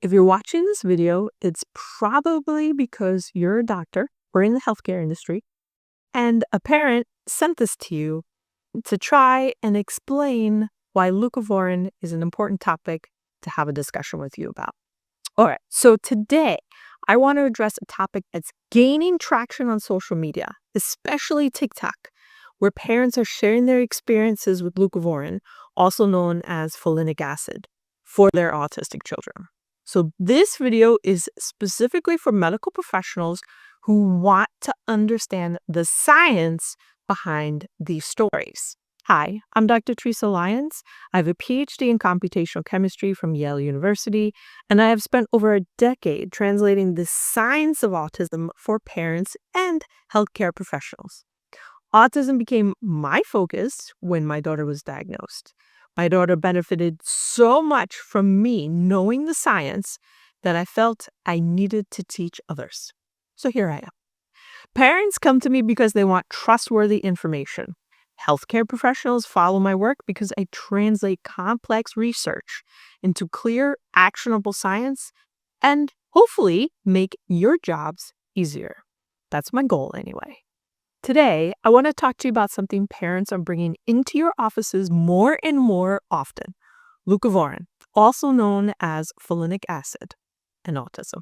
If you're watching this video, it's probably because you're a doctor or in the healthcare industry, and a parent sent this to you to try and explain why leucovorin is an important topic to have a discussion with you about. All right, so today I want to address a topic that's gaining traction on social media, especially TikTok, where parents are sharing their experiences with leucovorin, also known as folinic acid, for their autistic children. So this video is specifically for medical professionals who want to understand the science behind these stories. Hi, I'm Dr. Teresa Lyons. I have a PhD in computational chemistry from Yale University, and I have spent over a decade translating the science of autism for parents and healthcare professionals. Autism became my focus when my daughter was diagnosed. My daughter benefited so much from me knowing the science that I felt I needed to teach others. So here I am. Parents come to me because they want trustworthy information. Healthcare professionals follow my work because I translate complex research into clear, actionable science and hopefully make your jobs easier. That's my goal anyway. Today, I want to talk to you about something parents are bringing into your offices more and more often: leucovorin, also known as folinic acid, and autism.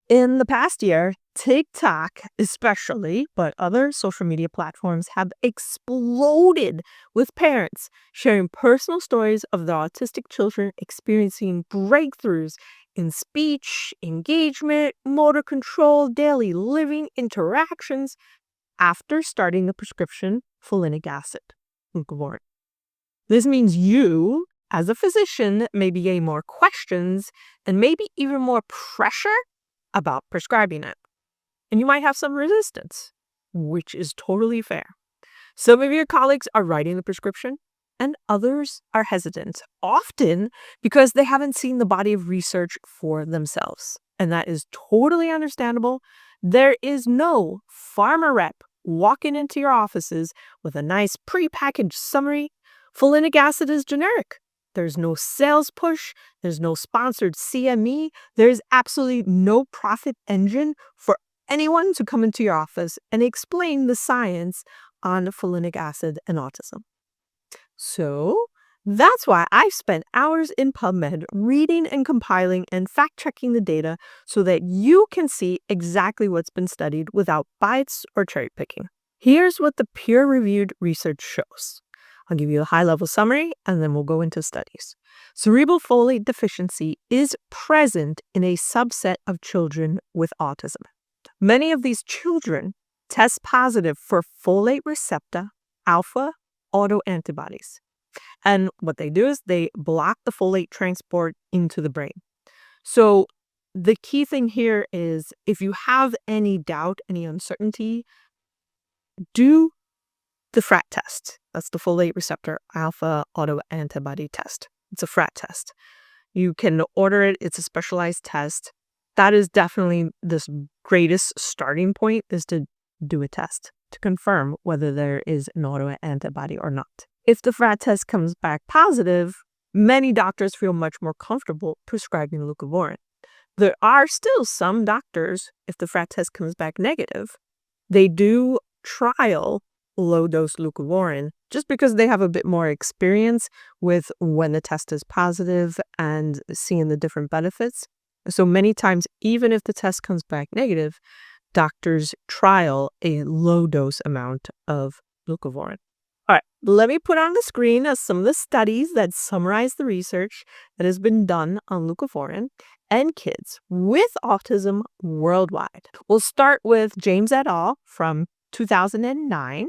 In the past year, TikTok especially, but other social media platforms have exploded with parents sharing personal stories of their autistic children experiencing breakthroughs in speech, engagement, motor control, daily living interactions, after starting the prescription folinic acid, leucovorin. This means you, as a physician, may be getting more questions and maybe even more pressure about prescribing it. And you might have some resistance, which is totally fair. Some of your colleagues are writing the prescription and others are hesitant, often because they haven't seen the body of research for themselves. And that is totally understandable. There is no pharma rep walking into your offices with a nice prepackaged summary. Folinic acid is generic. There's no sales push. There's no sponsored CME. There's absolutely no profit engine for anyone to come into your office and explain the science on folinic acid and autism. So that's why I've spent hours in PubMed reading and compiling and fact-checking the data so that you can see exactly what's been studied without bias or cherry-picking. Here's what the peer-reviewed research shows. I'll give you a high-level summary, and then we'll go into studies. Cerebral folate deficiency is present in a subset of children with autism. Many of these children test positive for folate receptor alpha autoantibodies. And what they do is they block the folate transport into the brain. So the key thing here is if you have any doubt, any uncertainty, do the FRAT test. That's the folate receptor alpha autoantibody test. It's a FRAT test. You can order it. It's a specialized test. That is definitely the greatest starting point, is to do a test to confirm whether there is an autoantibody or not. If the FRAT test comes back positive, many doctors feel much more comfortable prescribing leucovorin. There are still some doctors, if the FRAT test comes back negative, they do trial low-dose leucovorin just because they have a bit more experience with when the test is positive and seeing the different benefits. So many times, even if the test comes back negative, doctors trial a low-dose amount of leucovorin. All right, let me put on the screen some of the studies that summarize the research that has been done on leucovorin and kids with autism worldwide. We'll start with James et al. From 2009,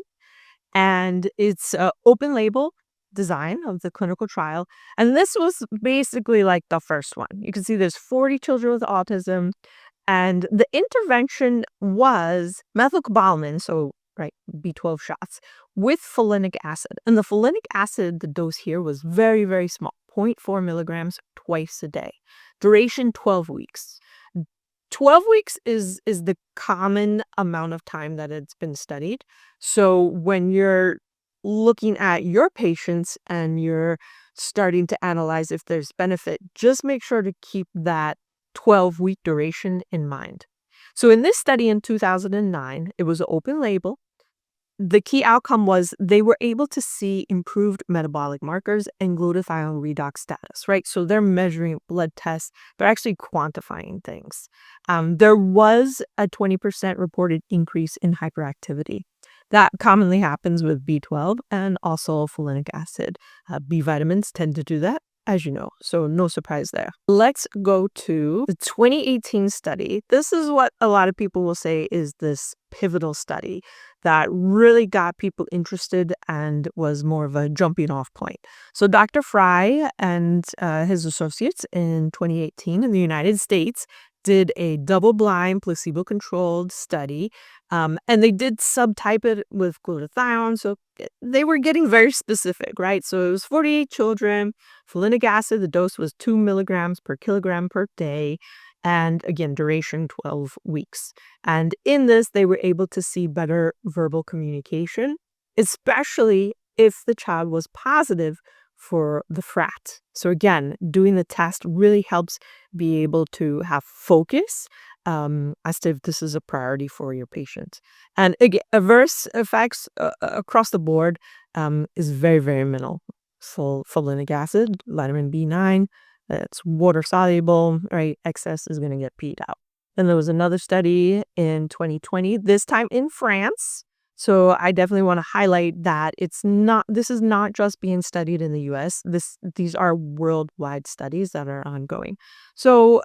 and it's an open label design of the clinical trial. And this was basically like the first one. You can see there's 40 children with autism, and the intervention was methylcobalamin, so B12 shots, with folinic acid. And the folinic acid, the dose here was very, very small, 0.4 milligrams twice a day. Duration 12 weeks. 12 weeks is the common amount of time that it's been studied. So when you're looking at your patients and you're starting to analyze if there's benefit, just make sure to keep that 12-week duration in mind. So in this study in 2009, it was open label. The key outcome was they were able to see improved metabolic markers and glutathione redox status, right? So they're measuring blood tests. They're actually quantifying things. There was a 20% reported increase in hyperactivity. That commonly happens with B12 and also folinic acid. B vitamins tend to do that, as you know, so no surprise there. Let's go to the 2018 study. This is what a lot of people will say is this pivotal study that really got people interested and was more of a jumping off point. So Dr. FRAA and his associates in 2018 in the United States did a double-blind, placebo-controlled study, and they did subtype it with glutathione, so they were getting very specific, right? So it was 48 children, folinic acid, the dose was 2 milligrams per kilogram per day, and again, duration 12 weeks. And in this, they were able to see better verbal communication, especially if the child was positive for the FRAT. So again, doing the test really helps be able to have focus as to if this is a priority for your patient. And again, adverse effects across the board is very, very minimal. So folinic acid, vitamin B9, it's water soluble, right? Excess is going to get peed out. Then there was another study in 2020, this time in France. So I definitely want to highlight that this is not just being studied in the US. These are worldwide studies that are ongoing. So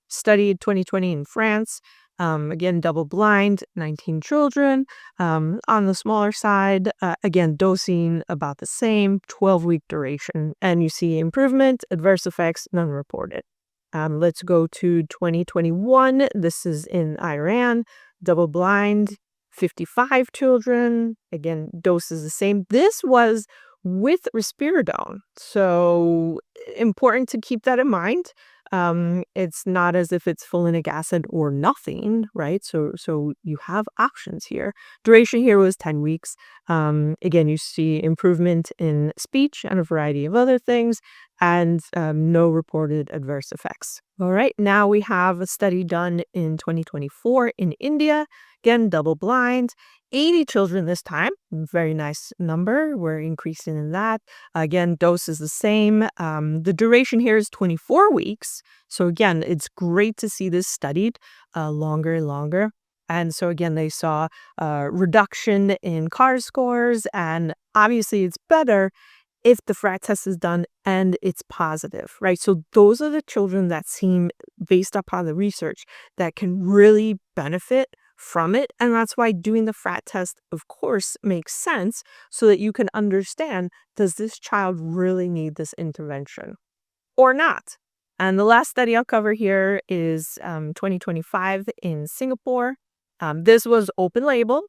studied 2020 in France, again, double blind, 19 children, on the smaller side, again, dosing about the same, 12-week duration, and you see improvement, adverse effects, none reported. Let's go to 2021. This is in Iran, double blind, 55 children. Again, dose is the same. This was with risperidone. So important to keep that in mind. It's not as if it's folinic acid or nothing, right? So you have options here. Duration here was 10 weeks. Again, you see improvement in speech and a variety of other things, and no reported adverse effects. All right, now we have a study done in 2024 in India. Again, double blind, 80 children this time. Very nice number. We're increasing in that. Again, dose is the same. The duration here is 24 weeks. So again, it's great to see this studied longer and longer. And so again, they saw reduction in CAR scores, and obviously it's better if the FRAT test is done and it's positive, right? So those are the children that seem, based upon the research, that can really benefit from it. And that's why doing the FRAT test, of course, makes sense, so that you can understand, does this child really need this intervention or not? And the last study I'll cover here is 2025 in Singapore. This was open label.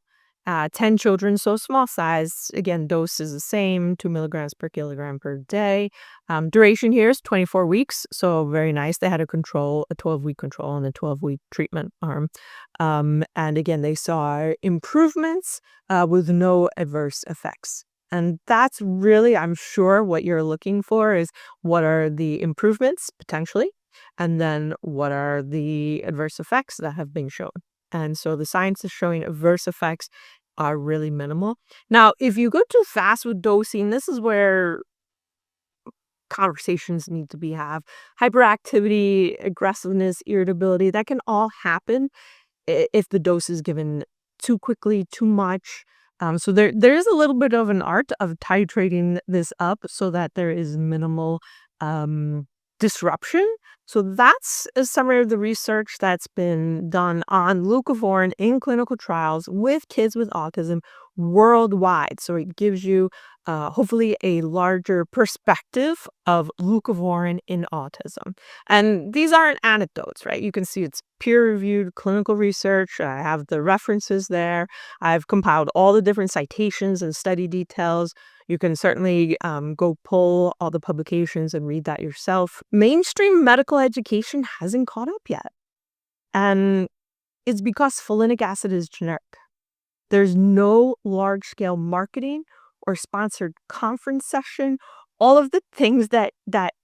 10 children, so small size. Again, dose is the same, 2 milligrams per kilogram per day. Duration here is 24 weeks, so very nice. They had a 12-week control and a 12-week treatment arm. And again, they saw improvements with no adverse effects. And that's really, I'm sure, what you're looking for is, what are the improvements potentially, and then what are the adverse effects that have been shown. And so the science is showing adverse effects are really minimal. Now, if you go too fast with dosing, this is where conversations need to be had. Hyperactivity, aggressiveness, irritability, that can all happen if the dose is given too quickly, too much. So there is a little bit of an art of titrating this up so that there is minimal disruption. So that's a summary of the research that's been done on leucovorin in clinical trials with kids with autism worldwide. So it gives you hopefully a larger perspective of leucovorin in autism. And these aren't anecdotes, right? You can see it's peer-reviewed clinical research. I have the references there. I've compiled all the different citations and study details. You can certainly go pull all the publications and read that yourself. Mainstream medical education hasn't caught up yet. And it's because folinic acid is generic. There's no large-scale marketing or sponsored conference session all of the things that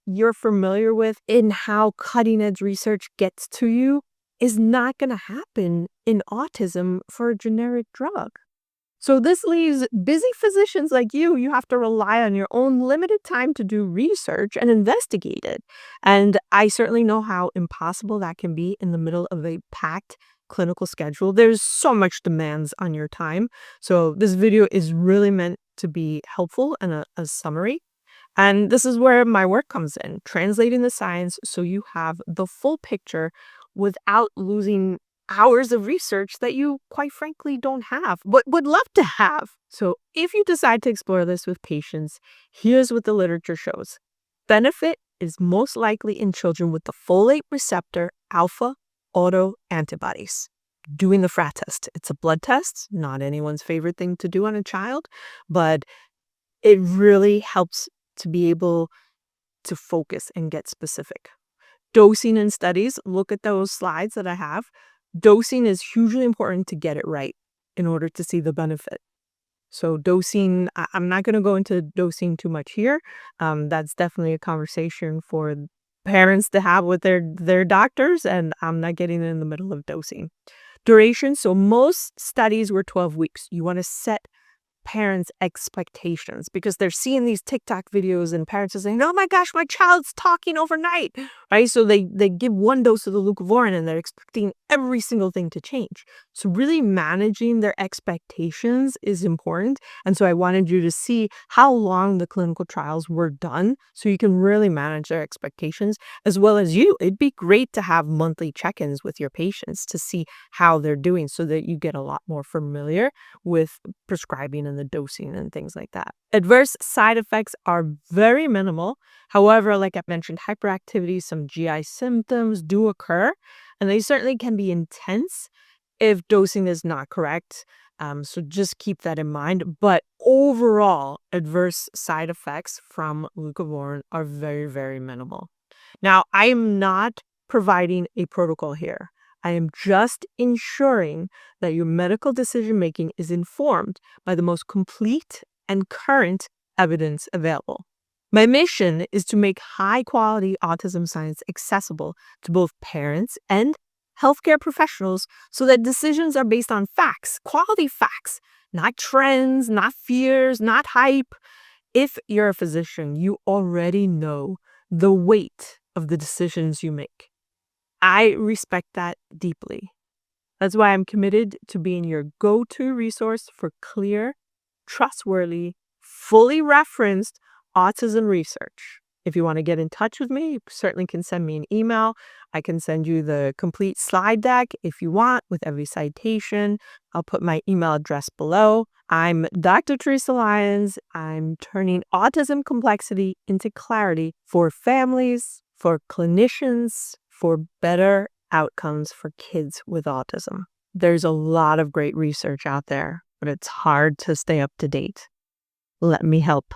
you're familiar with in how cutting edge research gets to you is not going to happen in autism for a generic drug. So this leaves busy physicians like you have to rely on your own limited time to do research and investigate it. And I certainly know how impossible that can be in the middle of a packed clinical schedule. There's so much demands on your time. So this video is really meant to be helpful and a summary. And this is where my work comes in, translating the science so you have the full picture without losing hours of research that you, quite frankly, don't have, but would love to have. So if you decide to explore this with patients, here's what the literature shows. Benefit is most likely in children with the folate receptor alpha autoantibodies. Doing the FRAA test. It's a blood test, not anyone's favorite thing to do on a child, but it really helps to be able to focus and get specific. Dosing in studies, look at those slides that I have. Dosing is hugely important to get it right in order to see the benefit. So dosing, I'm not going to go into dosing too much here. That's definitely a conversation for parents to have with their doctors, and I'm not getting in the middle of dosing. Duration, so most studies were 12 weeks. You want to set parents' expectations because they're seeing these TikTok videos and parents are saying, oh my gosh, my child's talking overnight, right? So they give one dose of the leucovorin and they're expecting every single thing to change. So really managing their expectations is important. And so I wanted you to see how long the clinical trials were done so you can really manage their expectations as well as you. It'd be great to have monthly check-ins with your patients to see how they're doing so that you get a lot more familiar with prescribing and the dosing and things like that. Adverse side effects are very minimal. However, like I mentioned, hyperactivity, some GI symptoms do occur, and they certainly can be intense if dosing is not correct. So just keep that in mind. But overall, adverse side effects from leucovorin are very, very minimal. Now, I am not providing a protocol here. I am just ensuring that your medical decision-making is informed by the most complete and current evidence available. My mission is to make high-quality autism science accessible to both parents and healthcare professionals so that decisions are based on facts, quality facts, not trends, not fears, not hype. If you're a physician, you already know the weight of the decisions you make. I respect that deeply. That's why I'm committed to being your go-to resource for clear, trustworthy, fully referenced autism research. If you want to get in touch with me, you certainly can send me an email. I can send you the complete slide deck if you want with every citation. I'll put my email address below. I'm Dr. Teresa Lyons. I'm turning autism complexity into clarity for families, for clinicians, for better outcomes for kids with autism. There's a lot of great research out there, but it's hard to stay up to date. Let me help.